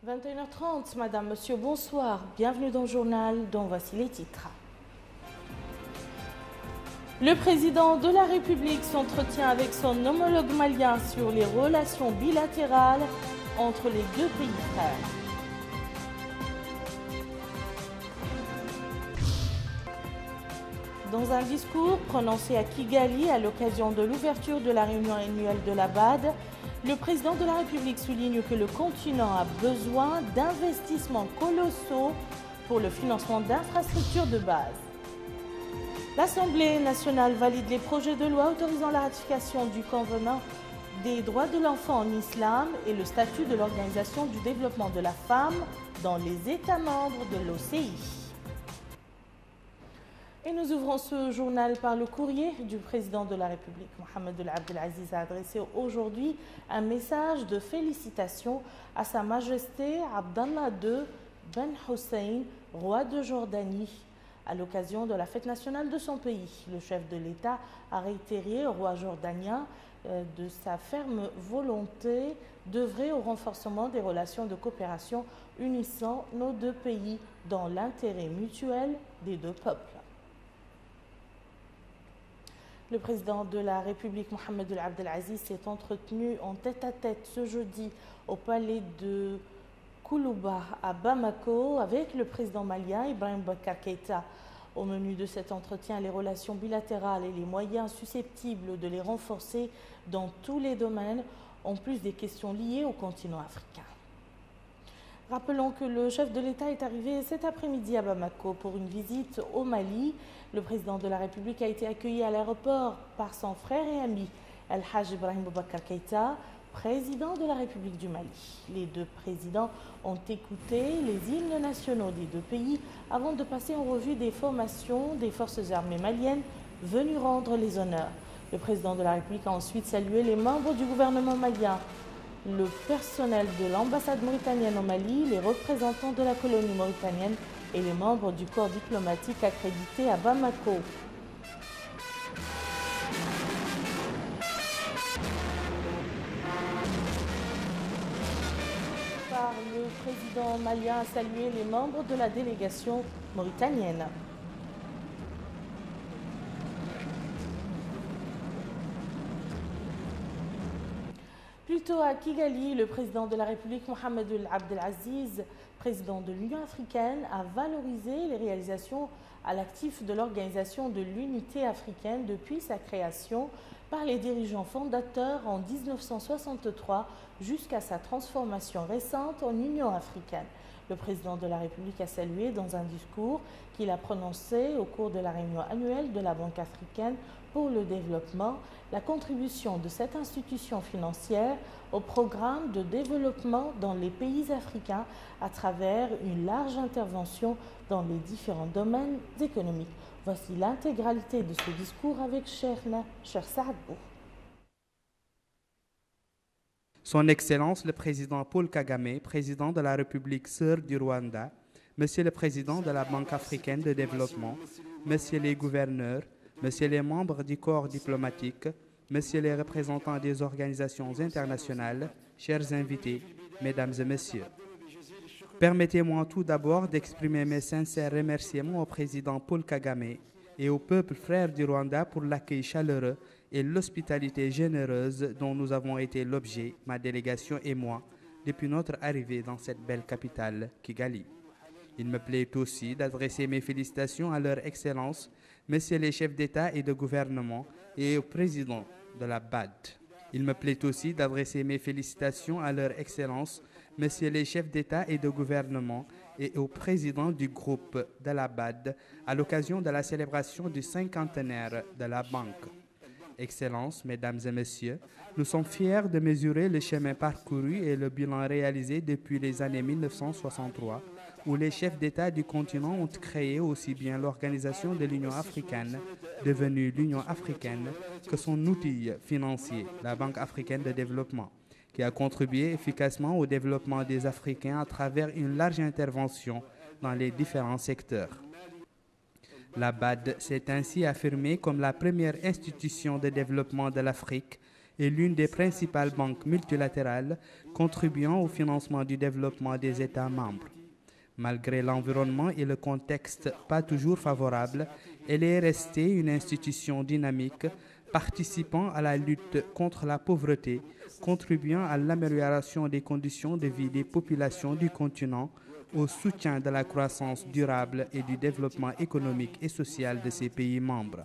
21h30, Madame, Monsieur, bonsoir. Bienvenue dans le journal dont voici les titres. Le président de la République s'entretient avec son homologue malien sur les relations bilatérales entre les deux pays frères. Dans un discours prononcé à Kigali à l'occasion de l'ouverture de la réunion annuelle de la BAD, le président de la République souligne que le continent a besoin d'investissements colossaux pour le financement d'infrastructures de base. L'Assemblée nationale valide les projets de loi autorisant la ratification du Convenant des droits de l'enfant en islam et le statut de l'Organisation du développement de la femme dans les États membres de l'OCI. Et nous ouvrons ce journal par le courrier du président de la République. Mohamed Abdelaziz a adressé aujourd'hui un message de félicitations à Sa Majesté Abdallah II Ben Hussein, roi de Jordanie, à l'occasion de la fête nationale de son pays. Le chef de l'État a réitéré au roi jordanien de sa ferme volonté d'œuvrer au renforcement des relations de coopération unissant nos deux pays dans l'intérêt mutuel des deux peuples. Le président de la République, Mohamed Abdelaziz, s'est entretenu en tête-à-tête ce jeudi au palais de Koulouba à Bamako avec le président malien Ibrahim Boubacar Keïta. Au menu de cet entretien, les relations bilatérales et les moyens susceptibles de les renforcer dans tous les domaines, en plus des questions liées au continent africain. Rappelons que le chef de l'État est arrivé cet après-midi à Bamako pour une visite au Mali. Le président de la République a été accueilli à l'aéroport par son frère et ami El-Hajj Ibrahim Boubacar Keïta, président de la République du Mali. Les deux présidents ont écouté les hymnes nationaux des deux pays avant de passer en revue des formations des forces armées maliennes venues rendre les honneurs. Le président de la République a ensuite salué les membres du gouvernement malien, le personnel de l'ambassade mauritanienne au Mali, les représentants de la colonie mauritanienne et les membres du corps diplomatique accrédité à Bamako. Le président malien a salué les membres de la délégation mauritanienne. Plus tôt à Kigali, le président de la République, Mohamed Abdelaziz, président de l'Union africaine, a valorisé les réalisations à l'actif de l'Organisation de l'Unité africaine depuis sa création par les dirigeants fondateurs en 1963 jusqu'à sa transformation récente en Union africaine. Le président de la République a salué dans un discours qu'il a prononcé au cours de la réunion annuelle de la Banque africaine pour le développement la contribution de cette institution financière au programme de développement dans les pays africains à travers une large intervention dans les différents domaines économiques. Voici l'intégralité de ce discours avec Cher Saad Bou. Son Excellence le Président Paul Kagame, Président de la République sœur du Rwanda, Monsieur le Président de la Banque africaine de développement, Messieurs les gouverneurs, Messieurs les membres du corps diplomatique, Messieurs les représentants des organisations internationales, chers invités, Mesdames et Messieurs. Permettez-moi tout d'abord d'exprimer mes sincères remerciements au Président Paul Kagame et au peuple frère du Rwanda pour l'accueil chaleureux et l'hospitalité généreuse dont nous avons été l'objet, ma délégation et moi, depuis notre arrivée dans cette belle capitale, Kigali. Il me plaît aussi d'adresser mes félicitations à leur Excellence, Messieurs les chefs d'État et de gouvernement et au Président de la BAD. Il me plaît aussi d'adresser mes félicitations à leur Excellence, Messieurs les chefs d'État et de gouvernement et au Président du groupe de la BAD à l'occasion de la célébration du cinquantenaire de la Banque. Excellences, Mesdames et Messieurs, nous sommes fiers de mesurer le chemin parcouru et le bilan réalisé depuis les années 1963, où les chefs d'État du continent ont créé aussi bien l'Organisation de l'Union africaine, devenue l'Union africaine, que son outil financier, la Banque africaine de développement, qui a contribué efficacement au développement des Africains à travers une large intervention dans les différents secteurs. La BAD s'est ainsi affirmée comme la première institution de développement de l'Afrique est l'une des principales banques multilatérales contribuant au financement du développement des États membres. Malgré l'environnement et le contexte pas toujours favorables, elle est restée une institution dynamique participant à la lutte contre la pauvreté, contribuant à l'amélioration des conditions de vie des populations du continent, au soutien de la croissance durable et du développement économique et social de ses pays membres.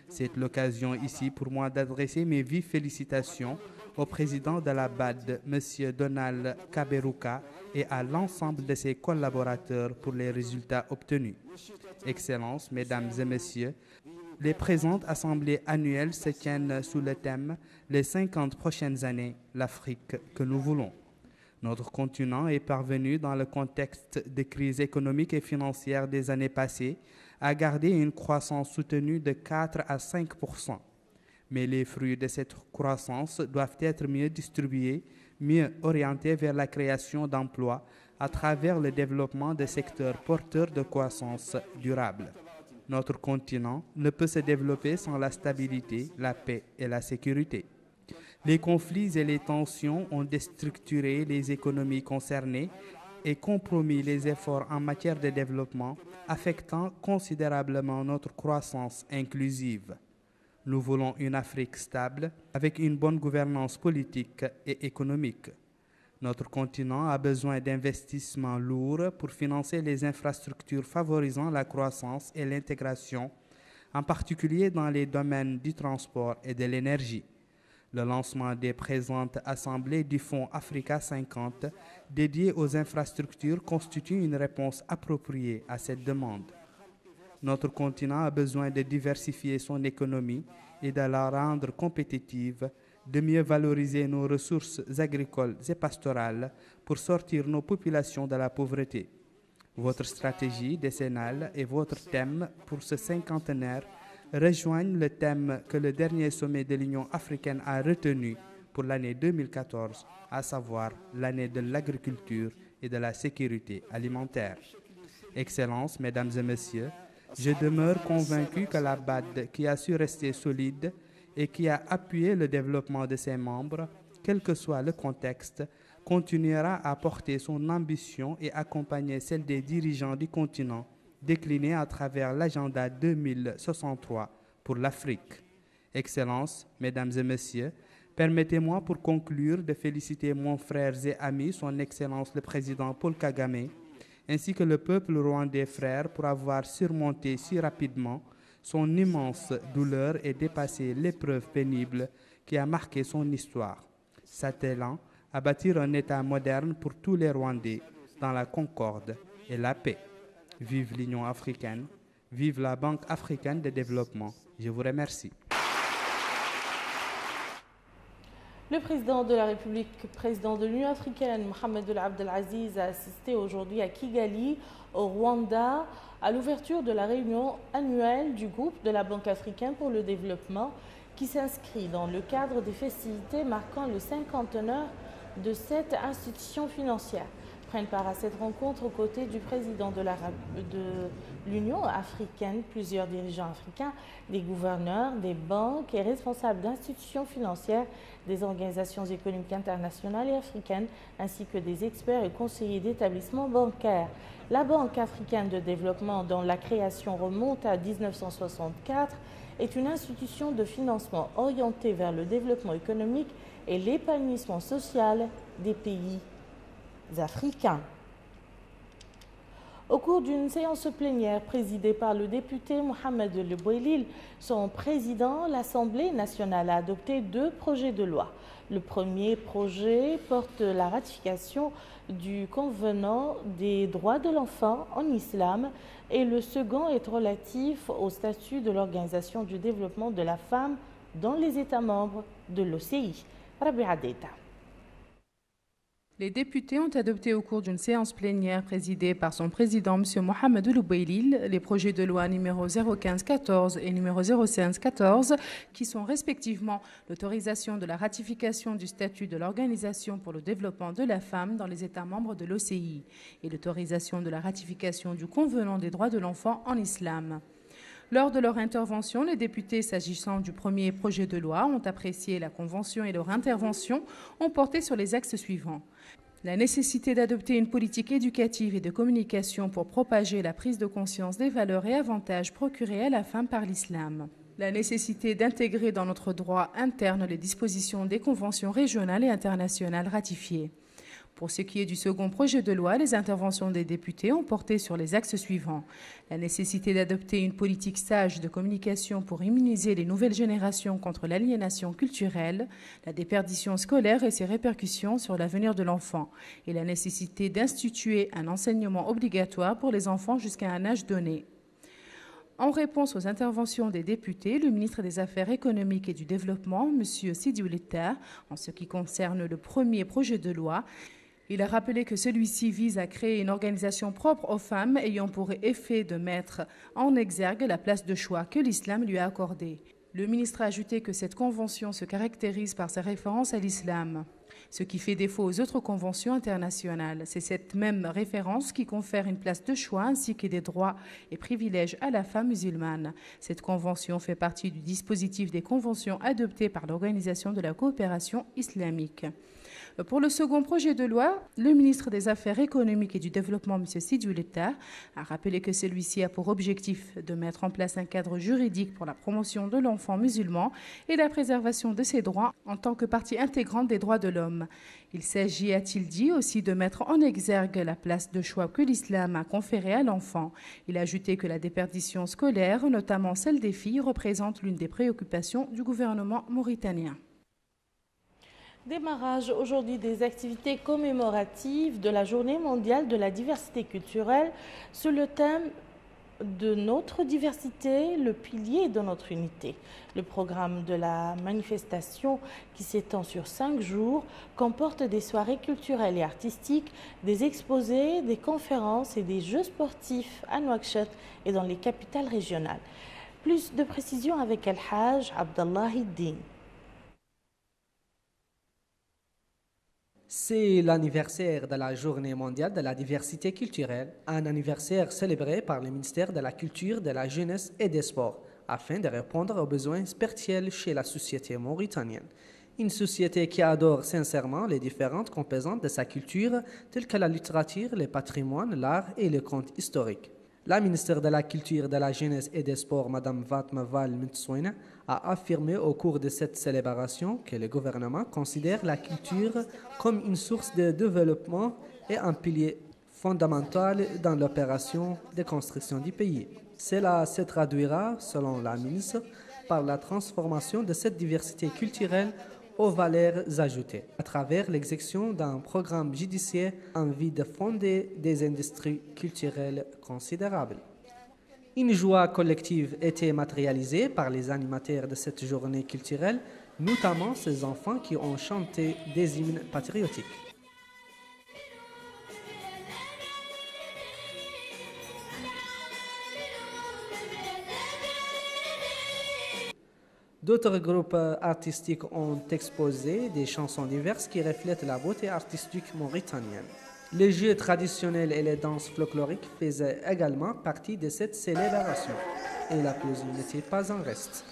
C'est l'occasion ici pour moi d'adresser mes vives félicitations au président de la BAD, M. Donald Kaberuka, et à l'ensemble de ses collaborateurs pour les résultats obtenus. Excellences, Mesdames et Messieurs, les présentes assemblées annuelles se tiennent sous le thème « Les 50 prochaines années, l'Afrique que nous voulons ». Notre continent est parvenu, dans le contexte de crise économique et financière des années passées, à garder une croissance soutenue de 4 à 5%. Mais les fruits de cette croissance doivent être mieux distribués, mieux orientés vers la création d'emplois à travers le développement de secteurs porteurs de croissance durable. Notre continent ne peut se développer sans la stabilité, la paix et la sécurité. Les conflits et les tensions ont déstructuré les économies concernées et compromis les efforts en matière de développement, affectant considérablement notre croissance inclusive. Nous voulons une Afrique stable, avec une bonne gouvernance politique et économique. Notre continent a besoin d'investissements lourds pour financer les infrastructures favorisant la croissance et l'intégration, en particulier dans les domaines du transport et de l'énergie. Le lancement des présentes assemblées du Fonds Africa 50 dédié aux infrastructures constitue une réponse appropriée à cette demande. Notre continent a besoin de diversifier son économie et de la rendre compétitive, de mieux valoriser nos ressources agricoles et pastorales pour sortir nos populations de la pauvreté. Votre stratégie décennale et votre thème pour ce cinquantenaire rejoignent le thème que le dernier sommet de l'Union africaine a retenu pour l'année 2014, à savoir l'année de l'agriculture et de la sécurité alimentaire. Excellences, Mesdames et Messieurs, je demeure convaincu que la BAD, qui a su rester solide et qui a appuyé le développement de ses membres, quel que soit le contexte, continuera à porter son ambition et accompagner celle des dirigeants du continent, déclinée à travers l'agenda 2063 pour l'Afrique. Excellences, Mesdames et Messieurs, permettez-moi pour conclure de féliciter mon frère et ami, son Excellence le Président Paul Kagame, ainsi que le peuple rwandais frère pour avoir surmonté si rapidement son immense douleur et dépassé l'épreuve pénible qui a marqué son histoire, s'attelant à bâtir un État moderne pour tous les Rwandais dans la concorde et la paix. Vive l'Union africaine, vive la Banque africaine de développement. Je vous remercie. Le président de la République, président de l'Union africaine, Mohamed Abdel Aziz, a assisté aujourd'hui à Kigali, au Rwanda, à l'ouverture de la réunion annuelle du groupe de la Banque africaine pour le développement qui s'inscrit dans le cadre des festivités marquant le cinquantenaire de cette institution financière. Prennent part à cette rencontre aux côtés du président de l'Union africaine, plusieurs dirigeants africains, des gouverneurs, des banques et responsables d'institutions financières, des organisations économiques internationales et africaines, ainsi que des experts et conseillers d'établissements bancaires. La Banque africaine de développement, dont la création remonte à 1964, est une institution de financement orientée vers le développement économique et l'épanouissement social des pays africains. Au cours d'une séance plénière présidée par le député Mohamed El Bouelil, son président, l'Assemblée nationale a adopté 2 projets de loi. Le premier projet porte la ratification du Convenant des droits de l'enfant en islam et le second est relatif au statut de l'Organisation du développement de la femme dans les États membres de l'OCI. Rabia Deita. Les députés ont adopté au cours d'une séance plénière présidée par son président, M. Mohamed El Bouelil, les projets de loi numéro 015-14 et numéro 016-14, qui sont respectivement l'autorisation de la ratification du statut de l'Organisation pour le développement de la femme dans les États membres de l'OCI et l'autorisation de la ratification du Convenant des droits de l'enfant en islam. Lors de leur intervention, les députés, s'agissant du premier projet de loi, ont apprécié la Convention et leur intervention ont porté sur les axes suivants. La nécessité d'adopter une politique éducative et de communication pour propager la prise de conscience des valeurs et avantages procurés à la femme par l'islam. La nécessité d'intégrer dans notre droit interne les dispositions des conventions régionales et internationales ratifiées. Pour ce qui est du second projet de loi, les interventions des députés ont porté sur les axes suivants. La nécessité d'adopter une politique sage de communication pour immuniser les nouvelles générations contre l'aliénation culturelle, la déperdition scolaire et ses répercussions sur l'avenir de l'enfant, et la nécessité d'instituer un enseignement obligatoire pour les enfants jusqu'à un âge donné. En réponse aux interventions des députés, le ministre des Affaires économiques et du Développement, M. Sidi Ouletta, en ce qui concerne le premier projet de loi, il a rappelé que celui-ci vise à créer une organisation propre aux femmes ayant pour effet de mettre en exergue la place de choix que l'islam lui a accordée. Le ministre a ajouté que cette convention se caractérise par sa référence à l'islam, ce qui fait défaut aux autres conventions internationales. C'est cette même référence qui confère une place de choix ainsi que des droits et privilèges à la femme musulmane. Cette convention fait partie du dispositif des conventions adoptées par l'Organisation de la coopération islamique. Pour le second projet de loi, le ministre des Affaires économiques et du Développement, M. Sidi Ouletta, a rappelé que celui-ci a pour objectif de mettre en place un cadre juridique pour la promotion de l'enfant musulman et la préservation de ses droits en tant que partie intégrante des droits de l'homme. Il s'agit, a-t-il dit, aussi de mettre en exergue la place de choix que l'islam a conférée à l'enfant. Il a ajouté que la déperdition scolaire, notamment celle des filles, représente l'une des préoccupations du gouvernement mauritanien. Démarrage aujourd'hui des activités commémoratives de la Journée mondiale de la diversité culturelle sur le thème de notre diversité, le pilier de notre unité. Le programme de la manifestation, qui s'étend sur 5 jours, comporte des soirées culturelles et artistiques, des exposés, des conférences et des jeux sportifs à Nouakchott et dans les capitales régionales. Plus de précisions avec El-Hajj Abdallah Hiddin. C'est l'anniversaire de la Journée mondiale de la diversité culturelle, un anniversaire célébré par le ministère de la Culture, de la Jeunesse et des Sports, afin de répondre aux besoins spirituels chez la société mauritanienne. Une société qui adore sincèrement les différentes composantes de sa culture, telles que la littérature, le patrimoine, l'art et le conte historique. La ministre de la Culture, de la Jeunesse et des Sports, Mme Fatma Val Mtsouina, a affirmé au cours de cette célébration que le gouvernement considère la culture comme une source de développement et un pilier fondamental dans l'opération de construction du pays. Cela se traduira, selon la ministre, par la transformation de cette diversité culturelle aux valeurs ajoutées, à travers l'exécution d'un programme judiciaire en vue de fonder des industries culturelles considérables. Une joie collective était matérialisée par les animateurs de cette journée culturelle, notamment ces enfants qui ont chanté des hymnes patriotiques. D'autres groupes artistiques ont exposé des chansons diverses qui reflètent la beauté artistique mauritanienne. Les jeux traditionnels et les danses folkloriques faisaient également partie de cette célébration, et la poésie n'était pas en reste.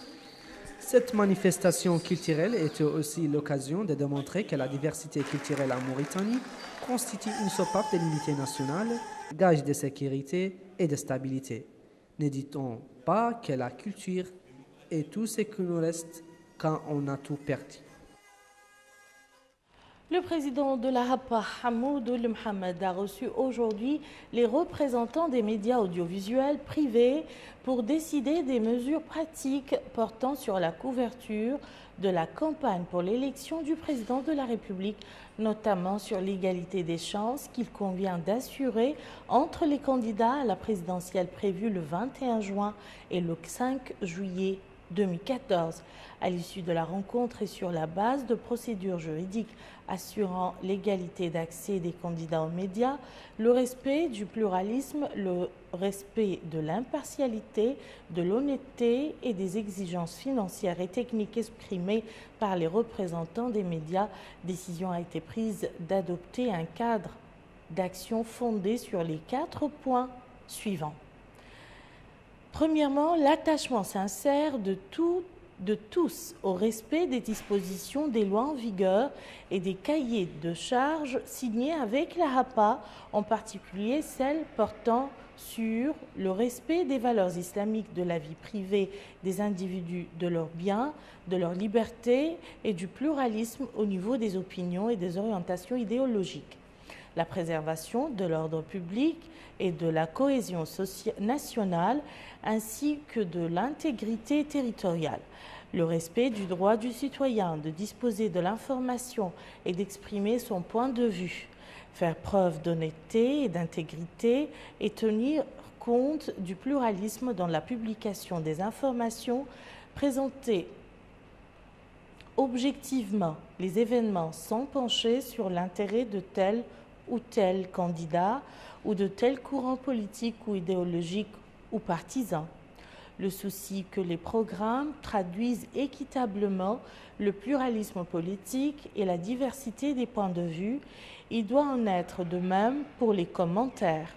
Cette manifestation culturelle était aussi l'occasion de démontrer que la diversité culturelle en Mauritanie constitue une sopape de l'unité nationale, gage de sécurité et de stabilité. Ne dit-on pas que la culture est tout ce qui nous reste quand on a tout perdu? Le président de la HAPA, Hamoud Ould Mohamed, a reçu aujourd'hui les représentants des médias audiovisuels privés pour décider des mesures pratiques portant sur la couverture de la campagne pour l'élection du président de la République, notamment sur l'égalité des chances qu'il convient d'assurer entre les candidats à la présidentielle prévue le 21 juin et le 5 juillet 2014. À l'issue de la rencontre et sur la base de procédures juridiques assurant l'égalité d'accès des candidats aux médias, le respect du pluralisme, le respect de l'impartialité, de l'honnêteté et des exigences financières et techniques exprimées par les représentants des médias, décision a été prise d'adopter un cadre d'action fondé sur les 4 points suivants. Premièrement, l'attachement sincère de tous au respect des dispositions des lois en vigueur et des cahiers de charges signés avec la HAPA, en particulier celles portant sur le respect des valeurs islamiques de la vie privée des individus, de leurs biens, de leur liberté et du pluralisme au niveau des opinions et des orientations idéologiques, la préservation de l'ordre public et de la cohésion nationale ainsi que de l'intégrité territoriale, le respect du droit du citoyen de disposer de l'information et d'exprimer son point de vue, faire preuve d'honnêteté et d'intégrité et tenir compte du pluralisme dans la publication des informations, présenter objectivement les événements sans pencher sur l'intérêt de tel ou tel candidat ou de tel courant politique ou idéologique ou partisan. Le souci que les programmes traduisent équitablement le pluralisme politique et la diversité des points de vue, il doit en être de même pour les commentaires.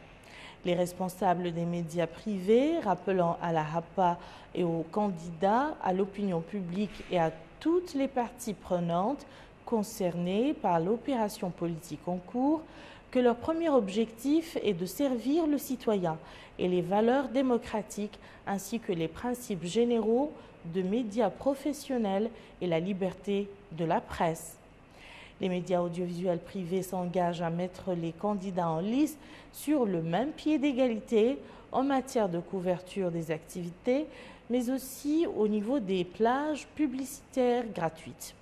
Les responsables des médias privés, rappelant à la HAPA et aux candidats, à l'opinion publique et à toutes les parties prenantes concernées par l'opération politique en cours, que leur premier objectif est de servir le citoyen et les valeurs démocratiques ainsi que les principes généraux de médias professionnels et la liberté de la presse. Les médias audiovisuels privés s'engagent à mettre les candidats en lice sur le même pied d'égalité en matière de couverture des activités, mais aussi au niveau des plages publicitaires gratuites.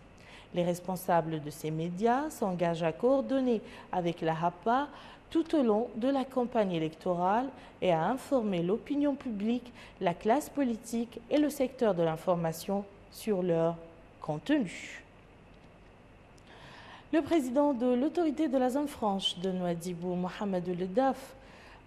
Les responsables de ces médias s'engagent à coordonner avec la HAPA tout au long de la campagne électorale et à informer l'opinion publique, la classe politique et le secteur de l'information sur leur contenu. Le président de l'autorité de la zone franche de Nouadhibou, Mohamed Ould Daf,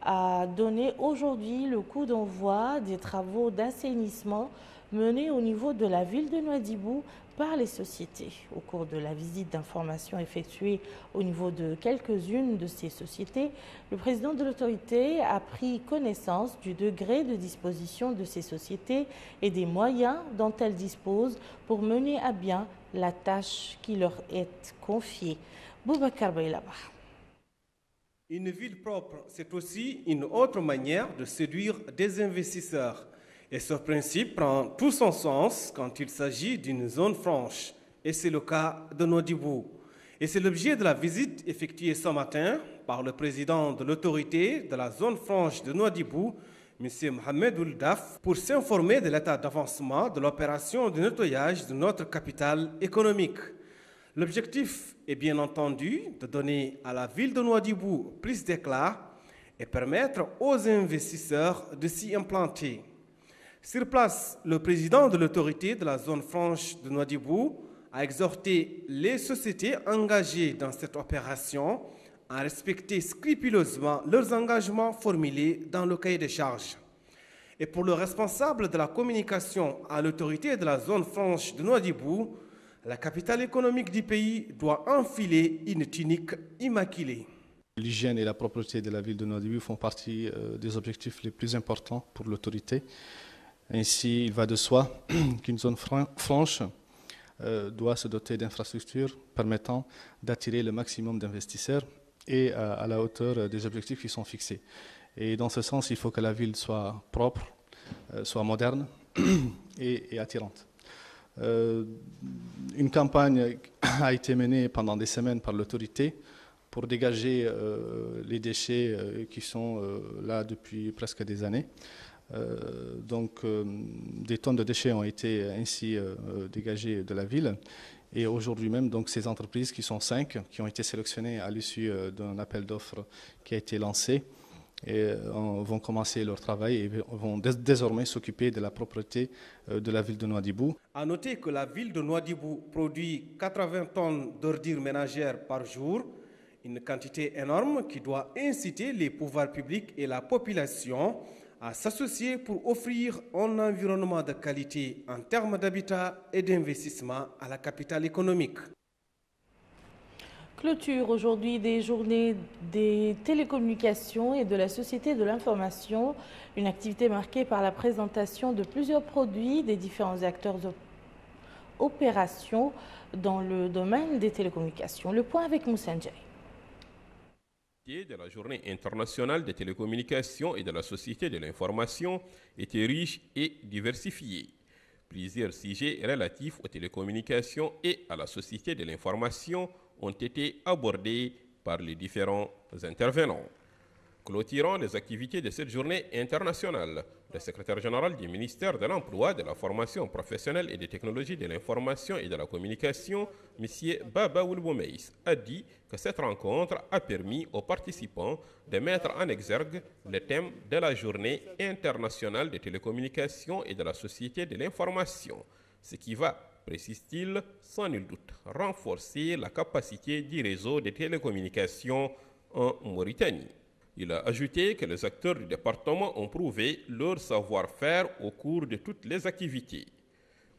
a donné aujourd'hui le coup d'envoi des travaux d'assainissement menés au niveau de la ville de Nouadhibou par les sociétés. Au cours de la visite d'information effectuée au niveau de quelques-unes de ces sociétés, le président de l'autorité a pris connaissance du degré de disposition de ces sociétés et des moyens dont elles disposent pour mener à bien la tâche qui leur est confiée. Boubacar Baylaba. Une ville propre, c'est aussi une autre manière de séduire des investisseurs. Et ce principe prend tout son sens quand il s'agit d'une zone franche. Et c'est le cas de Nouadhibou. Et c'est l'objet de la visite effectuée ce matin par le président de l'autorité de la zone franche de Nouadhibou, M. Mohamed Ould Daf, pour s'informer de l'état d'avancement de l'opération de nettoyage de notre capitale économique. L'objectif est bien entendu de donner à la ville de Nouadhibou plus d'éclat et permettre aux investisseurs de s'y implanter. Sur place, le président de l'autorité de la zone franche de Nouadhibou a exhorté les sociétés engagées dans cette opération à respecter scrupuleusement leurs engagements formulés dans le cahier des charges. Et pour le responsable de la communication à l'autorité de la zone franche de Nouadhibou, la capitale économique du pays doit enfiler une tunique immaculée. L'hygiène et la propreté de la ville de Nouadhibou font partie des objectifs les plus importants pour l'autorité. Ainsi, il va de soi qu'une zone franche doit se doter d'infrastructures permettant d'attirer le maximum d'investisseurs et à la hauteur des objectifs qui sont fixés. Et dans ce sens, il faut que la ville soit propre, soit moderne et attirante. Une campagne a été menée pendant des semaines par l'autorité pour dégager les déchets qui sont là depuis presque des années. Des tonnes de déchets ont été ainsi dégagées de la ville. Et aujourd'hui même, donc, ces entreprises qui sont 5, qui ont été sélectionnées à l'issue d'un appel d'offres qui a été lancé, vont commencer leur travail et vont désormais s'occuper de la propreté de la ville de Nouadhibou. À noter que la ville de Nouadhibou produit 80 tonnes d'ordures ménagères par jour, une quantité énorme qui doit inciter les pouvoirs publics et la population à s'associer pour offrir un environnement de qualité en termes d'habitat et d'investissement à la capitale économique. Clôture aujourd'hui des journées des télécommunications et de la société de l'information, une activité marquée par la présentation de plusieurs produits des différents acteurs opérations dans le domaine des télécommunications. Le point avec Moussa Ndiaye. De la journée internationale des télécommunications et de la société de l'information était riche et diversifié. Plusieurs sujets relatifs aux télécommunications et à la société de l'information ont été abordés par les différents intervenants. Clôturant les activités de cette journée internationale, le secrétaire général du ministère de l'Emploi, de la formation professionnelle et des technologies de l'information et de la communication, M. Baba Oulboumeis, a dit que cette rencontre a permis aux participants de mettre en exergue le thème de la journée internationale des télécommunications et de la société de l'information, ce qui va, précise-t-il, sans nul doute renforcer la capacité du réseau de télécommunications en Mauritanie. Il a ajouté que les acteurs du département ont prouvé leur savoir-faire au cours de toutes les activités.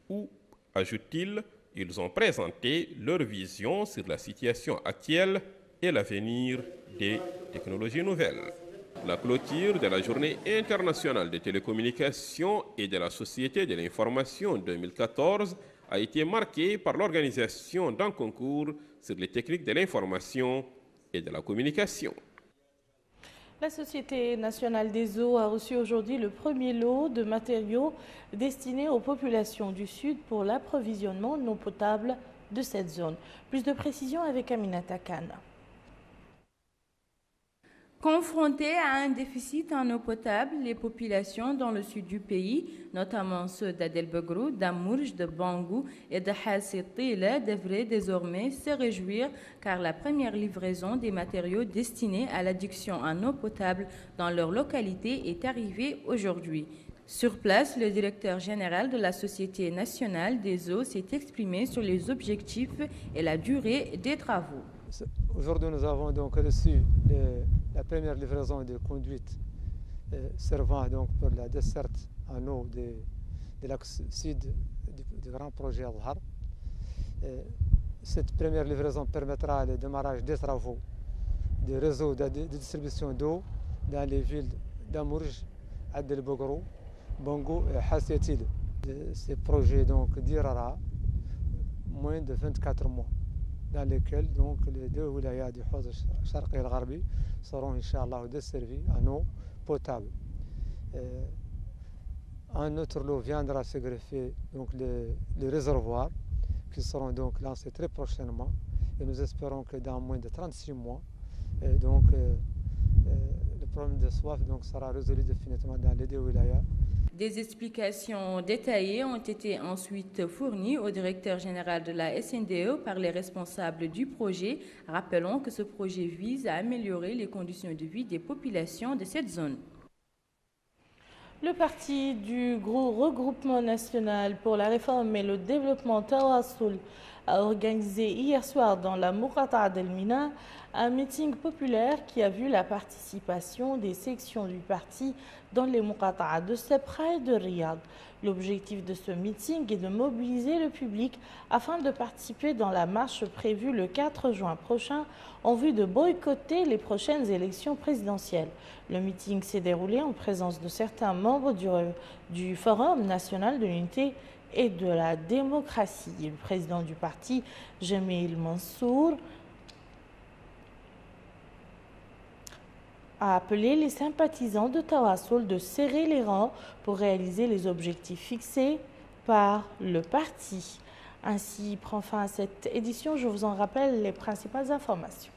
Ou, ajoute-t-il, ils ont présenté leur vision sur la situation actuelle et l'avenir des technologies nouvelles. La clôture de la Journée internationale des télécommunications et de la société de l'information 2014 a été marquée par l'organisation d'un concours sur les techniques de l'information et de la communication. La Société nationale des eaux a reçu aujourd'hui le premier lot de matériaux destinés aux populations du Sud pour l'approvisionnement en eau potable de cette zone. Plus de précisions avec Aminata Khan. Confrontées à un déficit en eau potable, les populations dans le sud du pays, notamment ceux d'Adelbegrou, d'Amourj, de Bangou et de Hassi-Tila, devraient désormais se réjouir car la première livraison des matériaux destinés à l'adduction en eau potable dans leur localité est arrivée aujourd'hui. Sur place, le directeur général de la Société nationale des eaux s'est exprimé sur les objectifs et la durée des travaux. Aujourd'hui, nous avons donc reçu la première livraison de conduites servant donc pour la desserte en eau de l'axe sud du grand projet Al-Har. Cette première livraison permettra le démarrage des travaux des réseaux de distribution d'eau dans les villes d'Amourj, Adelbegrou, Bangou et Hassi-Tila. Ce projet donc durera moins de 24 mois, dans lesquels donc les deux wilayas du Haut Charqi et Al-Gharbi seront Inch'Allah desservis en eau potable. Un autre lot viendra se greffer donc les réservoirs qui seront donc lancés très prochainement et nous espérons que dans moins de 36 mois le problème de soif donc sera résolu définitivement dans les deux wilayas. Des explications détaillées ont été ensuite fournies au directeur général de la SNDE par les responsables du projet. Rappelons que ce projet vise à améliorer les conditions de vie des populations de cette zone. Le parti du regroupement national pour la réforme et le développement Tawassoul a organisé hier soir dans la Muqata'a del Mina un meeting populaire qui a vu la participation des sections du parti dans les Muqata'a de Sebra et de Riyad. L'objectif de ce meeting est de mobiliser le public afin de participer dans la marche prévue le 4 juin prochain en vue de boycotter les prochaines élections présidentielles. Le meeting s'est déroulé en présence de certains membres du Forum national de l'unité et de la démocratie. Le président du parti, Jamil Mansour, a appelé les sympathisants de Tawassoul de serrer les rangs pour réaliser les objectifs fixés par le parti. Ainsi prend fin à cette édition. Je vous en rappelle les principales informations.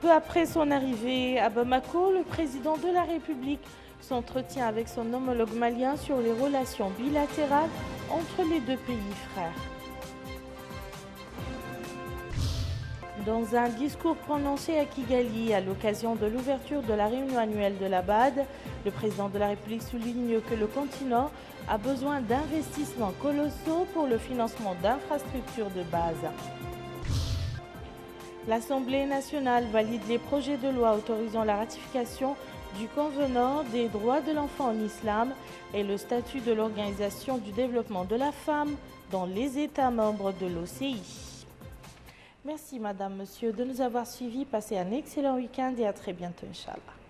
Peu après son arrivée à Bamako, le président de la République s'entretient avec son homologue malien sur les relations bilatérales entre les deux pays frères. Dans un discours prononcé à Kigali à l'occasion de l'ouverture de la réunion annuelle de la BAD, le président de la République souligne que le continent a besoin d'investissements colossaux pour le financement d'infrastructures de base. L'Assemblée nationale valide les projets de loi autorisant la ratification du Convenant des droits de l'enfant en islam et le statut de l'Organisation du développement de la femme dans les États membres de l'OCI. Merci madame, monsieur de nous avoir suivis. Passez un excellent week-end et à très bientôt, Inch'Allah.